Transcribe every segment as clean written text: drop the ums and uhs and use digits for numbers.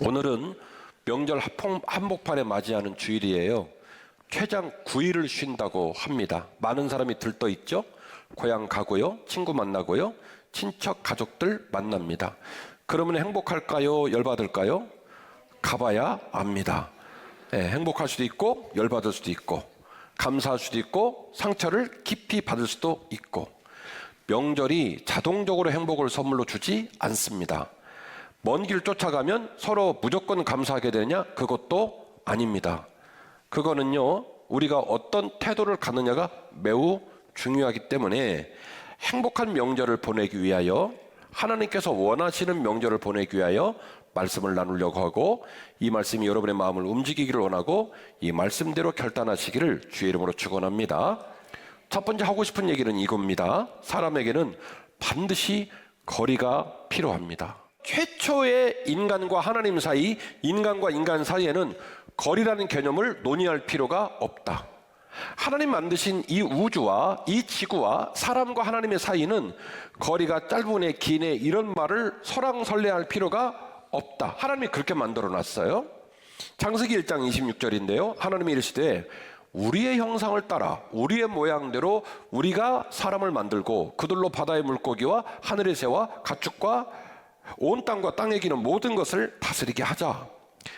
오늘은 명절 한복판에 맞이하는 주일이에요. 최장 9일을 쉰다고 합니다. 많은 사람이 들떠 있죠. 고향 가고요, 친구 만나고요, 친척 가족들 만납니다. 그러면 행복할까요? 열받을까요? 가봐야 압니다. 행복할 수도 있고 열받을 수도 있고 감사할 수도 있고 상처를 깊이 받을 수도 있고, 명절이 자동적으로 행복을 선물로 주지 않습니다. 먼 길 쫓아가면 서로 무조건 감사하게 되냐? 그것도 아닙니다. 그거는요, 우리가 어떤 태도를 갖느냐가 매우 중요하기 때문에 행복한 명절을 보내기 위하여, 하나님께서 원하시는 명절을 보내기 위하여 말씀을 나누려고 하고, 이 말씀이 여러분의 마음을 움직이기를 원하고 이 말씀대로 결단하시기를 주의 이름으로 축원합니다. 첫 번째 하고 싶은 얘기는 이겁니다. 사람에게는 반드시 거리가 필요합니다. 최초의 인간과 하나님 사이, 인간과 인간 사이에는 거리라는 개념을 논의할 필요가 없다. 하나님 만드신 이 우주와 이 지구와 사람과 하나님의 사이는 거리가 짧으네 기네 이런 말을 설왕설래할 필요가 없다. 하나님이 그렇게 만들어 놨어요. 창세기 1장 26절인데요. 하나님이 이르시되 우리의 형상을 따라 우리의 모양대로 우리가 사람을 만들고 그들로 바다의 물고기와 하늘의 새와 가축과 온 땅과 땅에 기는 모든 것을 다스리게 하자.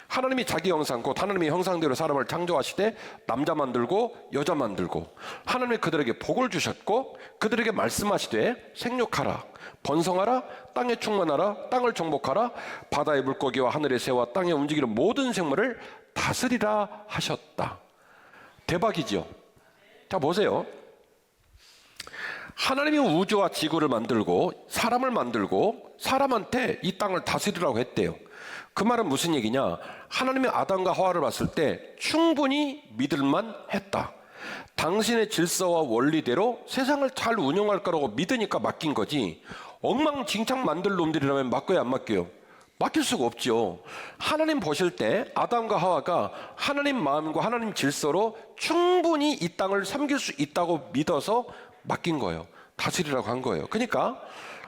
하나님이 자기 형상 곧 하나님의 형상대로 사람을 창조하시되 남자 만들고 여자 만들고, 하나님이 그들에게 복을 주셨고 그들에게 말씀하시되 생육하라 번성하라 땅에 충만하라 땅을 정복하라 바다의 물고기와 하늘의 새와 땅에 움직이는 모든 생물을 다스리라 하셨다. 대박이죠. 자 보세요. 하나님이 우주와 지구를 만들고 사람을 만들고 사람한테 이 땅을 다스리라고 했대요. 그 말은 무슨 얘기냐? 하나님이 아담과 하와를 봤을 때 충분히 믿을만 했다. 당신의 질서와 원리대로 세상을 잘 운영할 거라고 믿으니까 맡긴 거지, 엉망진창 만들 놈들이라면 맡겨야 안 맡겨요? 맡길 수가 없죠. 하나님 보실 때 아담과 하와가 하나님 마음과 하나님 질서로 충분히 이 땅을 섬길 수 있다고 믿어서 맡긴 거예요. 다스리라고 한 거예요. 그러니까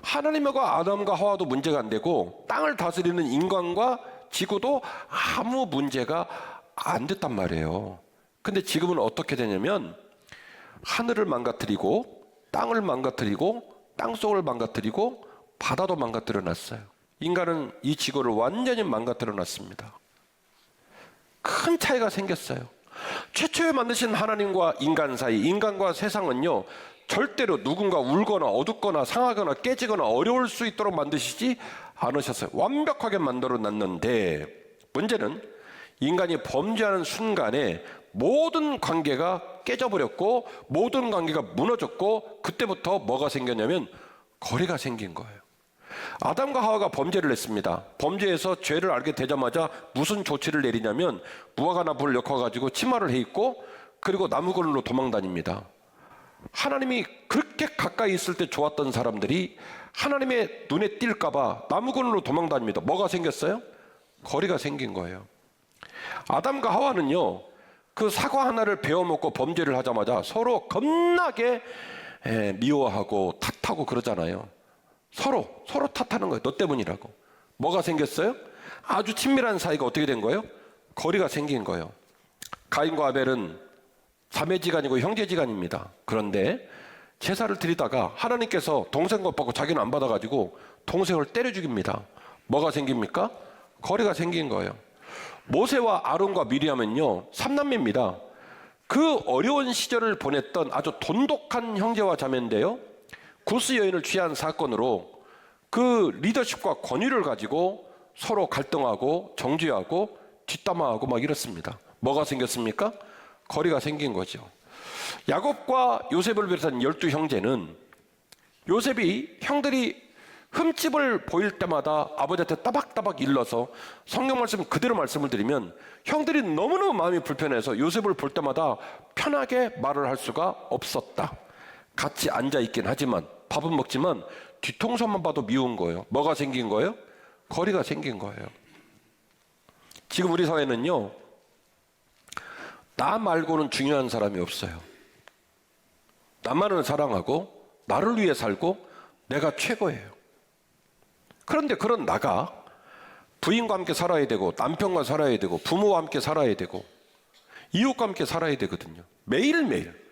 하나님과 아담과 하와도 문제가 안 되고 땅을 다스리는 인간과 지구도 아무 문제가 안 됐단 말이에요. 근데 지금은 어떻게 되냐면 하늘을 망가뜨리고 땅을 망가뜨리고 땅속을 망가뜨리고 바다도 망가뜨려 놨어요. 인간은 이 지구를 완전히 망가뜨려 놨습니다. 큰 차이가 생겼어요. 최초에 만드신 하나님과 인간 사이, 인간과 세상은요 절대로 누군가 울거나 어둡거나 상하거나 깨지거나 어려울 수 있도록 만드시지 않으셨어요. 완벽하게 만들어 놨는데 문제는 인간이 범죄하는 순간에 모든 관계가 깨져버렸고 모든 관계가 무너졌고, 그때부터 뭐가 생겼냐면 거리가 생긴 거예요. 아담과 하와가 범죄를 했습니다. 범죄해서 죄를 알게 되자마자 무슨 조치를 내리냐면 무화과 나무를 엮어가지고 치마를 해 입고 그리고 나무그늘로 도망다닙니다. 하나님이 그렇게 가까이 있을 때 좋았던 사람들이 하나님의 눈에 띌까봐 나무그늘로 도망다닙니다. 뭐가 생겼어요? 거리가 생긴 거예요. 아담과 하와는요 그 사과 하나를 베어먹고 범죄를 하자마자 서로 겁나게 미워하고 탓하고 그러잖아요. 서로 탓하는 거예요. 너 때문이라고. 뭐가 생겼어요? 아주 친밀한 사이가 어떻게 된 거예요? 거리가 생긴 거예요. 가인과 아벨은 자매지간이고 형제지간입니다. 그런데 제사를 드리다가 하나님께서 동생 것 받고 자기는 안 받아가지고 동생을 때려 죽입니다. 뭐가 생깁니까? 거리가 생긴 거예요. 모세와 아론과 미리암은요 3남매입니다. 그 어려운 시절을 보냈던 아주 돈독한 형제와 자매인데요, 구스 여인을 취한 사건으로 그 리더십과 권위를 가지고 서로 갈등하고 정죄하고 뒷담화하고 막 이렇습니다. 뭐가 생겼습니까? 거리가 생긴 거죠. 야곱과 요셉을 비롯한 12형제는 요셉이 형들이 흠집을 보일 때마다 아버지한테 따박따박 일러서, 성경 말씀 그대로 말씀을 드리면 형들이 너무너무 마음이 불편해서 요셉을 볼 때마다 편하게 말을 할 수가 없었다. 같이 앉아있긴 하지만 밥은 먹지만 뒤통수만 봐도 미운 거예요. 뭐가 생긴 거예요? 거리가 생긴 거예요. 지금 우리 사회는요 나 말고는 중요한 사람이 없어요. 나만을 사랑하고 나를 위해 살고 내가 최고예요. 그런데 그런 나가 부인과 함께 살아야 되고 남편과 살아야 되고 부모와 함께 살아야 되고 이웃과 함께 살아야 되거든요. 매일매일.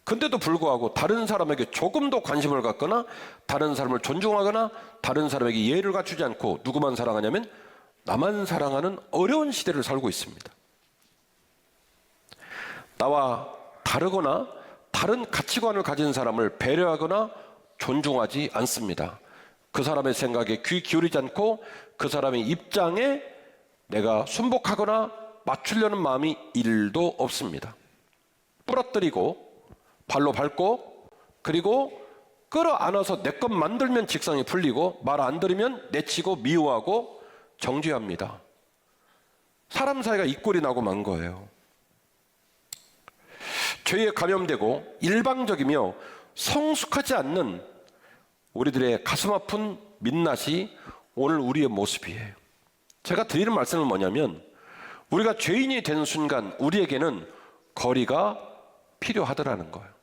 근데도 불구하고 다른 사람에게 조금도 관심을 갖거나 다른 사람을 존중하거나 다른 사람에게 예의를 갖추지 않고 누구만 사랑하냐면 나만 사랑하는 어려운 시대를 살고 있습니다. 나와 다르거나 다른 가치관을 가진 사람을 배려하거나 존중하지 않습니다. 그 사람의 생각에 귀 기울이지 않고 그 사람의 입장에 내가 순복하거나 맞추려는 마음이 1도 없습니다. 부러뜨리고 발로 밟고 그리고 끌어안아서 내 것 만들면 직성이 풀리고 말 안 들으면 내치고 미워하고 정죄합니다. 사람 사이가 이 꼴이 나고 만 거예요. 죄에 감염되고 일방적이며 성숙하지 않는 우리들의 가슴 아픈 민낯이 오늘 우리의 모습이에요. 제가 드리는 말씀은 뭐냐면 우리가 죄인이 되는 순간 우리에게는 거리가 필요하더라는 거예요.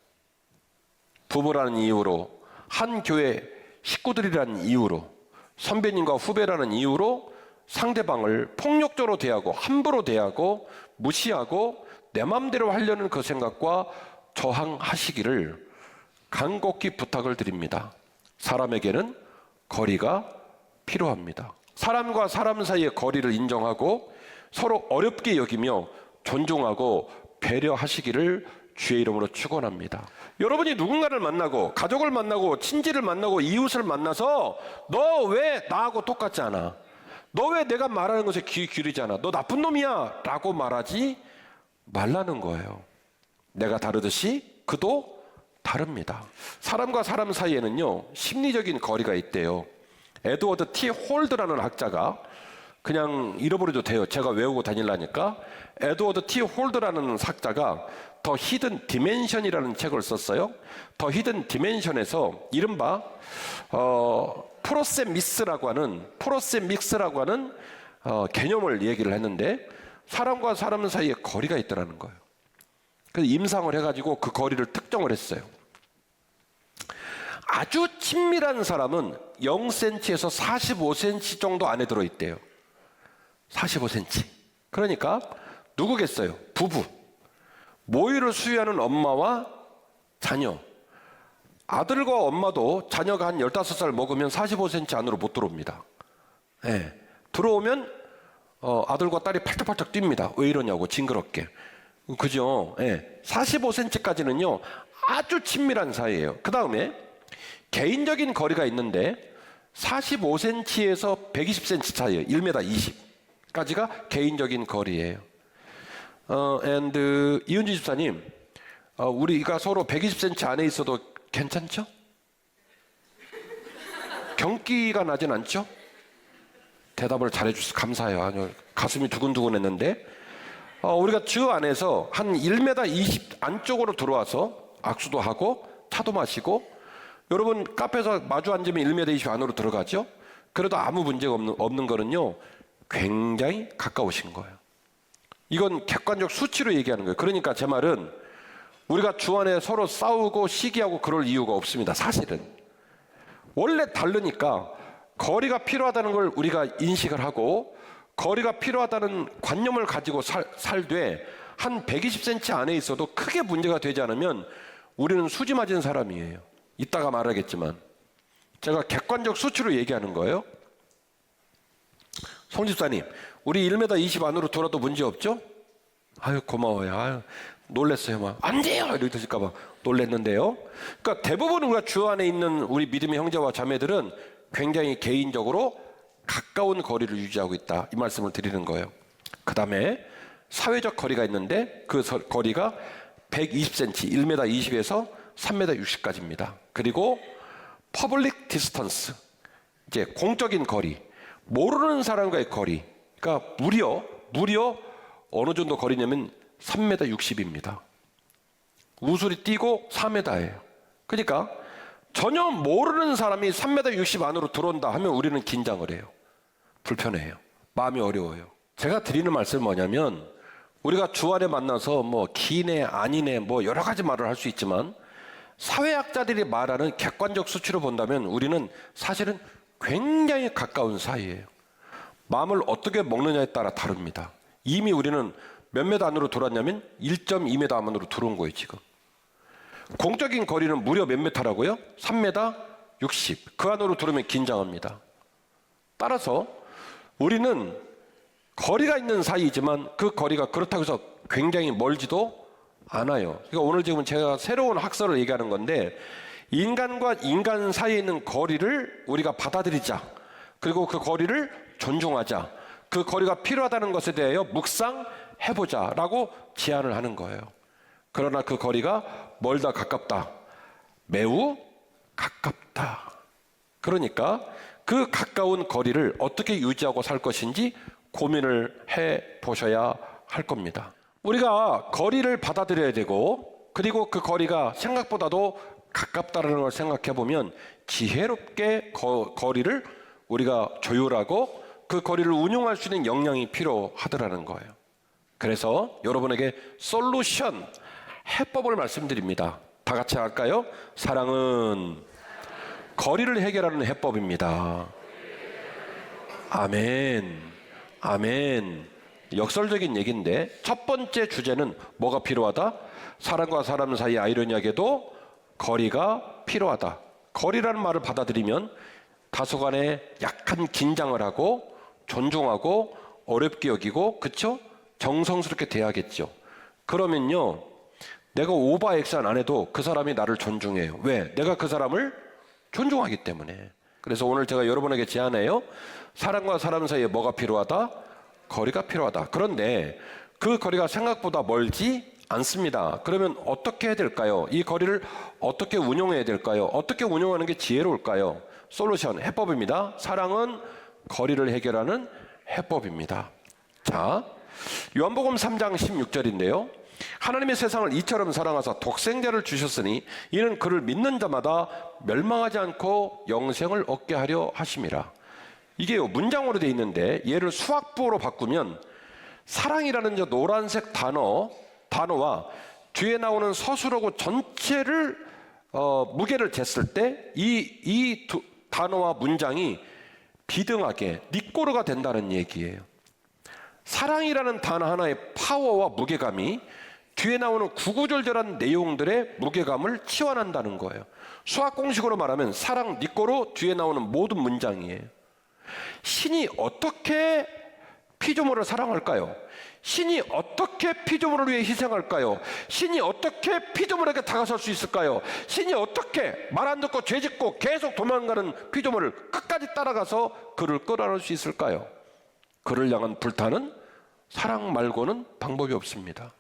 부부라는 이유로, 한 교회 식구들이라는 이유로, 선배님과 후배라는 이유로 상대방을 폭력적으로 대하고 함부로 대하고 무시하고 내 마음대로 하려는 그 생각과 저항하시기를 간곡히 부탁을 드립니다. 사람에게는 거리가 필요합니다. 사람과 사람 사이의 거리를 인정하고 서로 어렵게 여기며 존중하고 배려하시기를 주의 이름으로 축원합니다. 여러분이 누군가를 만나고 가족을 만나고 친지를 만나고 이웃을 만나서 너 왜 나하고 똑같지 않아? 너 왜 내가 말하는 것에 귀 기울이지 않아? 너 나쁜 놈이야 라고 말하지 말라는 거예요. 내가 다르듯이 그도 다릅니다. 사람과 사람 사이에는요 심리적인 거리가 있대요. 에드워드 T 홀드라는 학자가 그냥 잃어버려도 돼요. 제가 외우고 다니려니까. 에드워드 T 홀드라는 학자가 더 히든 디멘션이라는 책을 썼어요. 더 히든 디멘션에서 이른바 프로셈믹스라고 하는 개념을 얘기를 했는데 사람과 사람 사이에 거리가 있다는 거예요. 그래서 임상을 해가지고 그 거리를 특정을 했어요. 아주 친밀한 사람은 0cm에서 45cm 정도 안에 들어있대요. 45cm. 그러니까 누구겠어요? 부부. 모유를 수유하는 엄마와 자녀. 아들과 엄마도 자녀가 한 15살 먹으면 45cm 안으로 못 들어옵니다. 네. 들어오면 아들과 딸이 팔딱팔딱 뜁니다. 왜 이러냐고 징그럽게. 그죠? 네. 45cm까지는요 아주 친밀한 사이예요. 그 다음에 개인적인 거리가 있는데 45cm에서 120cm 사이예요. 1m 20까지가 개인적인 거리예요. 이은지 집사님, 우리가 서로 120cm 안에 있어도 괜찮죠? 경기가 나진 않죠? 대답을 잘해주셔서 감사해요. 아니요, 가슴이 두근두근했는데 우리가 주 안에서 한 1m 20 안쪽으로 들어와서 악수도 하고 차도 마시고 여러분 카페에서 마주 앉으면 1m 20 안으로 들어가죠? 그래도 아무 문제가 없는 거는요 굉장히 가까우신 거예요. 이건 객관적 수치로 얘기하는 거예요. 그러니까 제 말은 우리가 주 안에 서로 싸우고 시기하고 그럴 이유가 없습니다. 사실은 원래 다르니까 거리가 필요하다는 걸 우리가 인식을 하고 거리가 필요하다는 관념을 가지고 살되 한 120cm 안에 있어도 크게 문제가 되지 않으면 우리는 수지 맞은 사람이에요. 이따가 말하겠지만 제가 객관적 수치로 얘기하는 거예요. 송 집사님, 우리 1m 20 안으로 돌아도 문제 없죠? 아유 고마워요. 아유 놀랬어요. 막 안 돼요 이렇게 되실까봐 놀랬는데요. 그러니까 대부분 우리가 주 안에 있는 우리 믿음의 형제와 자매들은 굉장히 개인적으로 가까운 거리를 유지하고 있다, 이 말씀을 드리는 거예요. 그 다음에 사회적 거리가 있는데 그 거리가 120cm, 1m 20에서 3m 60까지입니다. 그리고 퍼블릭 디스턴스, 이제 공적인 거리, 모르는 사람과의 거리, 그러니까 무려 어느 정도 거리냐면 3m 60입니다. 우술이 띄고 4m예요. 그러니까 전혀 모르는 사람이 3m 60 안으로 들어온다 하면 우리는 긴장을 해요. 불편해요. 마음이 어려워요. 제가 드리는 말씀은 뭐냐면 우리가 주 안에 만나서 뭐 기네 아니네 뭐 여러 가지 말을 할 수 있지만 사회학자들이 말하는 객관적 수치로 본다면 우리는 사실은 굉장히 가까운 사이예요. 마음을 어떻게 먹느냐에 따라 다릅니다. 이미 우리는 몇 미터 안으로 들어왔냐면 1.2m 안으로 들어온 거예요, 지금. 공적인 거리는 무려 몇 미터라고요? 3m 60. 그 안으로 들어오면 긴장합니다. 따라서 우리는 거리가 있는 사이이지만 그 거리가 그렇다고 해서 굉장히 멀지도 않아요. 그러니까 오늘 지금 제가 새로운 학설을 얘기하는 건데, 인간과 인간 사이에 있는 거리를 우리가 받아들이자. 그리고 그 거리를 존중하자. 그 거리가 필요하다는 것에 대하여 묵상해보자라고 제안을 하는 거예요. 그러나 그 거리가 멀다 가깝다. 매우 가깝다. 그러니까 그 가까운 거리를 어떻게 유지하고 살 것인지 고민을 해보셔야 할 겁니다. 우리가 거리를 받아들여야 되고, 그리고 그 거리가 생각보다도 가깝다는 걸 생각해 보면 지혜롭게 거리를 우리가 조율하고 그 거리를 운용할 수 있는 역량이 필요하더라는 거예요. 그래서 여러분에게 솔루션, 해법을 말씀드립니다. 다 같이 할까요? 사랑은 거리를 해결하는 해법입니다. 아멘. 아멘. 역설적인 얘기인데, 첫 번째 주제는 뭐가 필요하다? 사람과 사람 사이 아이러니하게도 거리가 필요하다. 거리라는 말을 받아들이면 다소간에 약간 긴장을 하고 존중하고 어렵게 여기고, 그쵸? 정성스럽게 대하겠죠. 그러면요, 내가 오버액션 안 해도 그 사람이 나를 존중해요. 왜? 내가 그 사람을 존중하기 때문에. 그래서 오늘 제가 여러분에게 제안해요. 사람과 사람 사이에 뭐가 필요하다? 거리가 필요하다. 그런데 그 거리가 생각보다 멀지 않습니다. 그러면 어떻게 해야 될까요? 이 거리를 어떻게 운용해야 될까요? 어떻게 운용하는 게 지혜로울까요? 솔루션, 해법입니다. 사랑은 거리를 해결하는 해법입니다. 자, 요한복음 3장 16절인데요. 하나님의 세상을 이처럼 사랑하사 독생자를 주셨으니 이는 그를 믿는 자마다 멸망하지 않고 영생을 얻게 하려 하심이라. 이게요, 문장으로 되어 있는데 얘를 수학부호로 바꾸면 사랑이라는 저 노란색 단어와 뒤에 나오는 서술어구 전체를 무게를 쟀을 때 이 두 단어와 문장이 비등하게 니꼬르가 된다는 얘기예요. 사랑이라는 단어 하나의 파워와 무게감이 뒤에 나오는 구구절절한 내용들의 무게감을 치환한다는 거예요. 수학 공식으로 말하면 사랑 니꼬르 뒤에 나오는 모든 문장이에요. 신이 어떻게 피조물을 사랑할까요? 신이 어떻게 피조물을 위해 희생할까요? 신이 어떻게 피조물에게 다가설 수 있을까요? 신이 어떻게 말 안 듣고 죄 짓고 계속 도망가는 피조물을 끝까지 따라가서 그를 끌어낼 수 있을까요? 그를 향한 불타는 사랑 말고는 방법이 없습니다.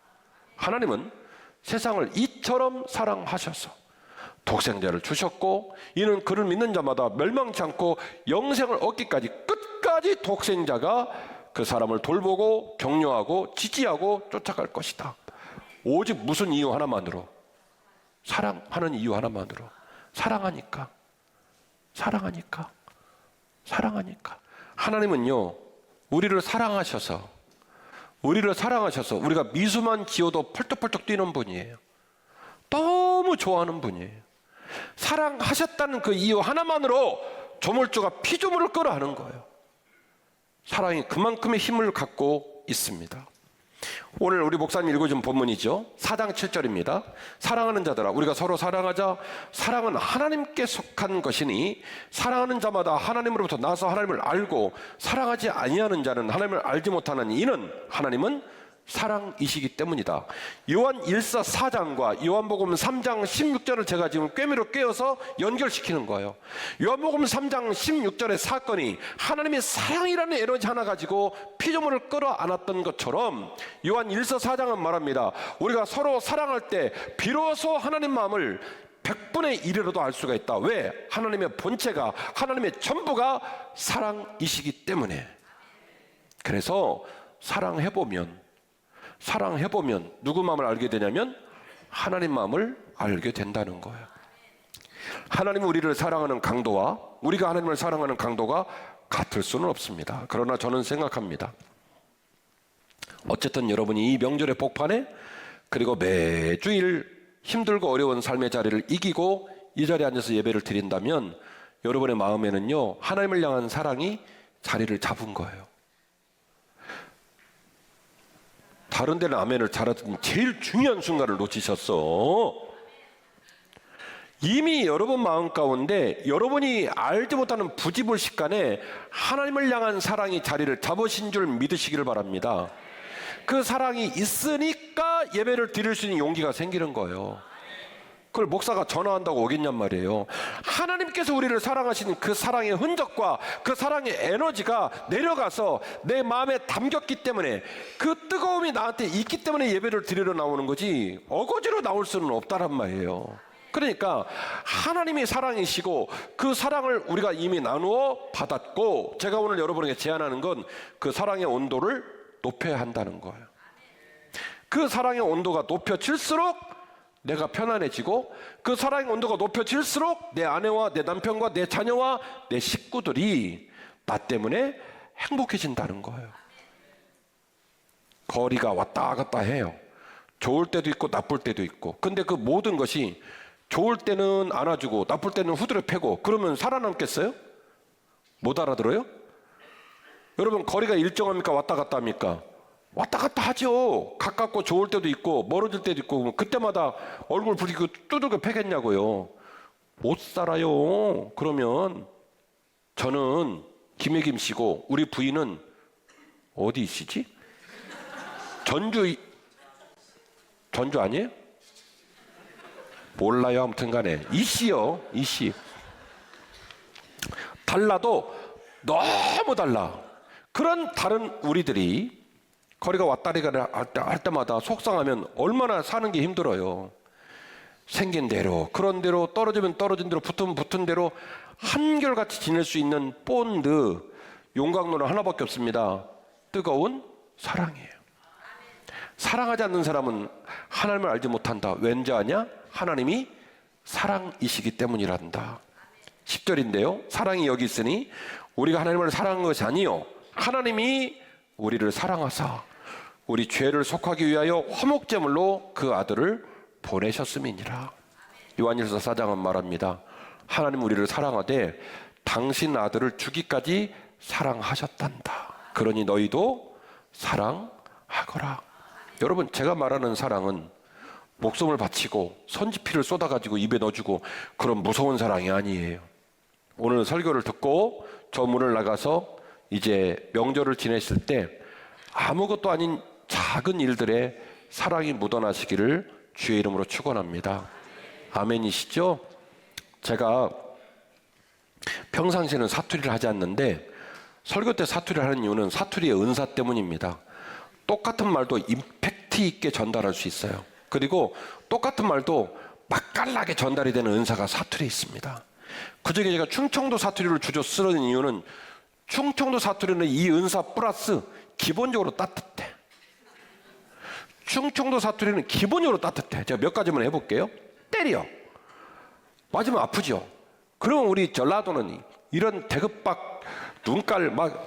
하나님은 세상을 이처럼 사랑하셔서 독생자를 주셨고, 이는 그를 믿는 자마다 멸망치 않고 영생을 얻기까지 끝까지 독생자가 그 사람을 돌보고 격려하고 지지하고 쫓아갈 것이다. 오직 무슨 이유 하나만으로, 사랑하는 이유 하나만으로. 사랑하니까. 하나님은요, 우리를 사랑하셔서 우리가 미수만 지어도 펄떡펄떡 뛰는 분이에요. 너무 좋아하는 분이에요. 사랑하셨다는 그 이유 하나만으로 조물주가 피조물을 끌어하는 거예요. 사랑이 그만큼의 힘을 갖고 있습니다. 오늘 우리 목사님 읽어준 본문이죠. 4장 7절입니다. 사랑하는 자들아, 우리가 서로 사랑하자. 사랑은 하나님께 속한 것이니 사랑하는 자마다 하나님으로부터 나서 하나님을 알고, 사랑하지 아니하는 자는 하나님을 알지 못하는 이는 하나님은 사랑이시기 때문이다. 요한 1서 4장과 요한복음 3장 16절을 제가 지금 꿰매로 꿰어서 연결시키는 거예요. 요한복음 3장 16절의 사건이 하나님의 사랑이라는 에너지 하나 가지고 피조물을 끌어안았던 것처럼 요한 1서 4장은 말합니다. 우리가 서로 사랑할 때 비로소 하나님 마음을 100분의 1이라도 알 수가 있다. 왜? 하나님의 본체가, 하나님의 전부가 사랑이시기 때문에. 그래서 사랑해보면 누구 마음을 알게 되냐면 하나님 마음을 알게 된다는 거예요. 하나님은 우리를 사랑하는 강도와 우리가 하나님을 사랑하는 강도가 같을 수는 없습니다. 그러나 저는 생각합니다. 어쨌든 여러분이 이 명절의 복판에, 그리고 매주일 힘들고 어려운 삶의 자리를 이기고 이 자리에 앉아서 예배를 드린다면 여러분의 마음에는요, 하나님을 향한 사랑이 자리를 잡은 거예요. 다른 데는 아멘을 잘하더니 제일 중요한 순간을 놓치셨어. 이미 여러분 마음 가운데 여러분이 알지 못하는 부지불식간에 하나님을 향한 사랑이 자리를 잡으신 줄 믿으시기를 바랍니다. 그 사랑이 있으니까 예배를 드릴 수 있는 용기가 생기는 거예요. 그걸 목사가 전화한다고 오겠냔 말이에요. 하나님께서 우리를 사랑하시는 그 사랑의 흔적과 그 사랑의 에너지가 내려가서 내 마음에 담겼기 때문에, 그 뜨거움이 나한테 있기 때문에 예배를 드리러 나오는 거지, 어거지로 나올 수는 없다란 말이에요. 그러니까 하나님이 사랑이시고 그 사랑을 우리가 이미 나누어 받았고, 제가 오늘 여러분에게 제안하는 건 그 사랑의 온도를 높여야 한다는 거예요. 그 사랑의 온도가 높여질수록 내가 편안해지고, 그 사랑의 온도가 높여질수록 내 아내와 내 남편과 내 자녀와 내 식구들이 나 때문에 행복해진다는 거예요. 거리가 왔다 갔다 해요. 좋을 때도 있고 나쁠 때도 있고. 근데 그 모든 것이 좋을 때는 안아주고 나쁠 때는 후드려 패고 그러면 살아남겠어요? 못 알아들어요? 여러분, 거리가 일정합니까? 왔다 갔다 합니까? 왔다 갔다 하죠. 가깝고 좋을 때도 있고 멀어질 때도 있고. 그때마다 얼굴 부리고 두들겨 패겠냐고요. 못 살아요. 그러면 저는 김혜김 씨고 우리 부인은 어디 있으지? 전주 아니에요? 몰라요. 아무튼 간에 이씨요. 이씨. 달라도 너무 달라. 그런 다른 우리들이 거리가 왔다리가 할 때마다 속상하면 얼마나 사는 게 힘들어요. 생긴 대로, 그런 대로, 떨어지면 떨어진 대로, 붙으면 붙은 대로 한결같이 지낼 수 있는 본드, 용광로는 하나밖에 없습니다. 뜨거운 사랑이에요. 사랑하지 않는 사람은 하나님을 알지 못한다. 왠지 아냐? 하나님이 사랑이시기 때문이란다. 10절인데요. 사랑이 여기 있으니 우리가 하나님을 사랑한 것이 아니요, 하나님이 우리를 사랑하사 우리 죄를 속하기 위하여 화목제물로 그 아들을 보내셨음이니라. 요한일서 4장은 말합니다. 하나님 우리를 사랑하되 당신 아들을 주기까지 사랑하셨단다. 그러니 너희도 사랑하거라. 여러분, 제가 말하는 사랑은 목숨을 바치고 선지피를 쏟아가지고 입에 넣어주고 그런 무서운 사랑이 아니에요. 오늘 설교를 듣고 저 문을 나가서 이제 명절을 지내실 때 아무것도 아닌 작은 일들에 사랑이 묻어나시기를 주의 이름으로 축원합니다. 아멘이시죠? 제가 평상시에는 사투리를 하지 않는데 설교 때 사투리를 하는 이유는 사투리의 은사 때문입니다. 똑같은 말도 임팩트 있게 전달할 수 있어요. 그리고 똑같은 말도 맛깔나게 전달이 되는 은사가 사투리에 있습니다. 그중에 제가 충청도 사투리를 주로 쓰는 이유는 충청도 사투리는 이 은사 플러스 기본적으로 따뜻해. 충청도 사투리는 기본적으로 따뜻해. 제가 몇 가지만 해볼게요. 때려. 맞으면 아프죠. 그러면 우리 전라도는 이런 대급박 눈깔 막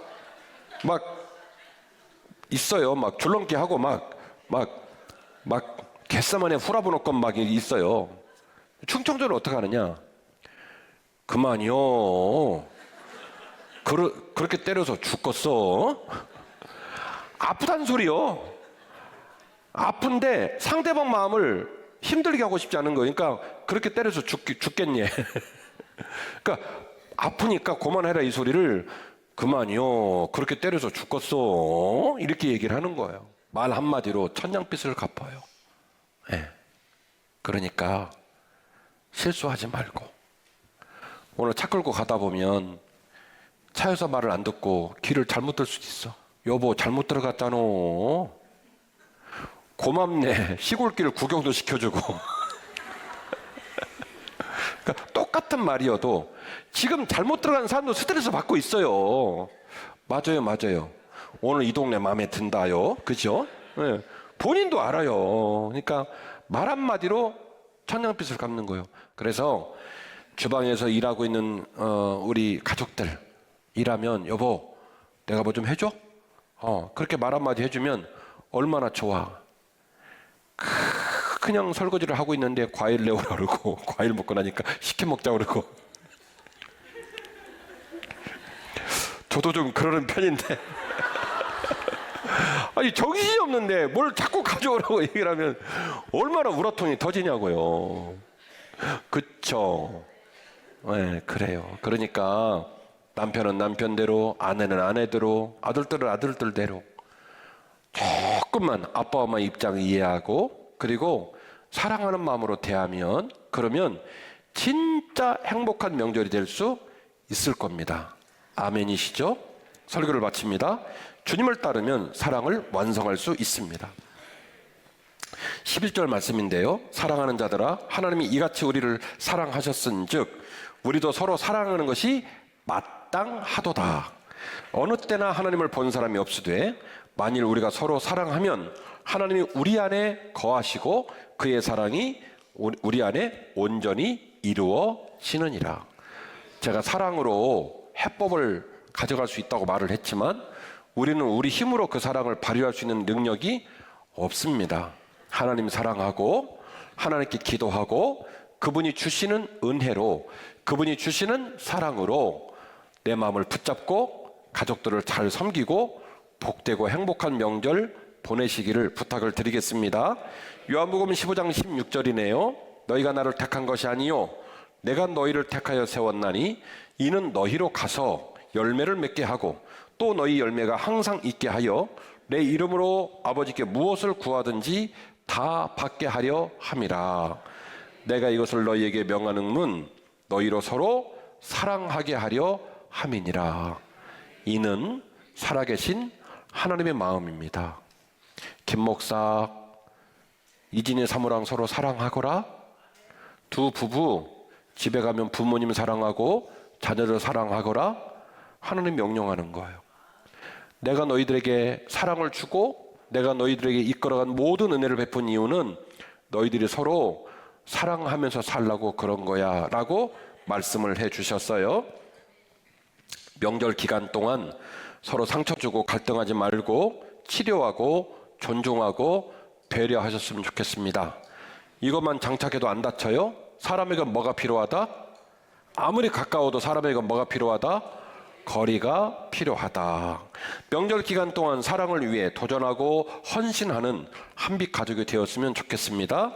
있어요. 막 줄넘기 하고 막 개싸만에 후라부노건 막 있어요. 충청도는 어떻게 하느냐? 그만이요. 그렇게 때려서 죽겠어? 아프단 소리요. 아픈데 상대방 마음을 힘들게 하고 싶지 않은 거니까 그렇게 때려서 죽겠니? 그러니까 아프니까 그만해라 이 소리를 그만이요. 그렇게 때려서 죽겠어? 이렇게 얘기를 하는 거예요. 말 한마디로 천냥빚을 갚아요. 네. 그러니까 실수하지 말고 오늘 차 끌고 가다 보면 차에서 말을 안 듣고 길을 잘못 들 수도 있어. 여보 잘못 들어갔잖아. 고맙네. 시골길 구경도 시켜주고. 그러니까 똑같은 말이어도 지금 잘못 들어간 사람도 스트레스 받고 있어요. 맞아요. 오늘 이 동네 마음에 든다요. 그죠? 네. 본인도 알아요. 그러니까 말 한마디로 천냥빚을 갚는 거예요. 그래서 주방에서 일하고 있는 우리 가족들 일하면 여보 내가 뭐 좀 해줘? 그렇게 말 한마디 해주면 얼마나 좋아. 그냥 설거지를 하고 있는데 과일 내오라 그러고 과일 먹고 나니까 시켜 먹자 그러고. 저도 좀 그러는 편인데 아니 정신이 없는데 뭘 자꾸 가져오라고 얘기를 하면 얼마나 우라통이 터지냐고요. 그쵸? 네, 그래요. 그러니까 남편은 남편대로, 아내는 아내대로, 아들들은 아들들대로 조금만 아빠 엄마 입장 이해하고 그리고 사랑하는 마음으로 대하면 그러면 진짜 행복한 명절이 될 수 있을 겁니다. 아멘이시죠? 설교를 마칩니다. 주님을 따르면 사랑을 완성할 수 있습니다. 11절 말씀인데요. 사랑하는 자들아 하나님이 이같이 우리를 사랑하셨은즉 우리도 서로 사랑하는 것이 마땅하도다. 어느 때나 하나님을 본 사람이 없으되 만일 우리가 서로 사랑하면 하나님이 우리 안에 거하시고 그의 사랑이 우리 안에 온전히 이루어지느니라. 제가 사랑으로 해법을 가져갈 수 있다고 말을 했지만 우리는 우리 힘으로 그 사랑을 발휘할 수 있는 능력이 없습니다. 하나님 사랑하고 하나님께 기도하고 그분이 주시는 은혜로 그분이 주시는 사랑으로 내 마음을 붙잡고 가족들을 잘 섬기고 복되고 행복한 명절 보내시기를 부탁을 드리겠습니다. 요한복음 15장 16절이네요. 너희가 나를 택한 것이 아니요 내가 너희를 택하여 세웠나니 이는 너희로 가서 열매를 맺게 하고 또 너희 열매가 항상 있게 하여 내 이름으로 아버지께 무엇을 구하든지 다 받게 하려 함이라. 내가 이것을 너희에게 명하는은 너희로 서로 사랑하게 하려 함이니라. 이는 살아계신 하나님의 마음입니다. 김 목사, 이진희 사무랑 서로 사랑하거라. 두 부부 집에 가면 부모님 사랑하고 자녀를 사랑하거라. 하나님 명령하는 거예요. 내가 너희들에게 사랑을 주고 내가 너희들에게 이끌어간 모든 은혜를 베푼 이유는 너희들이 서로 사랑하면서 살라고 그런 거야 라고 말씀을 해 주셨어요. 명절 기간 동안 서로 상처 주고 갈등하지 말고 치료하고 존중하고 배려하셨으면 좋겠습니다. 이것만 장착해도 안 다쳐요? 사람에게 뭐가 필요하다? 아무리 가까워도 사람에게 뭐가 필요하다? 거리가 필요하다. 명절 기간 동안 사랑을 위해 도전하고 헌신하는 한빛 가족이 되었으면 좋겠습니다.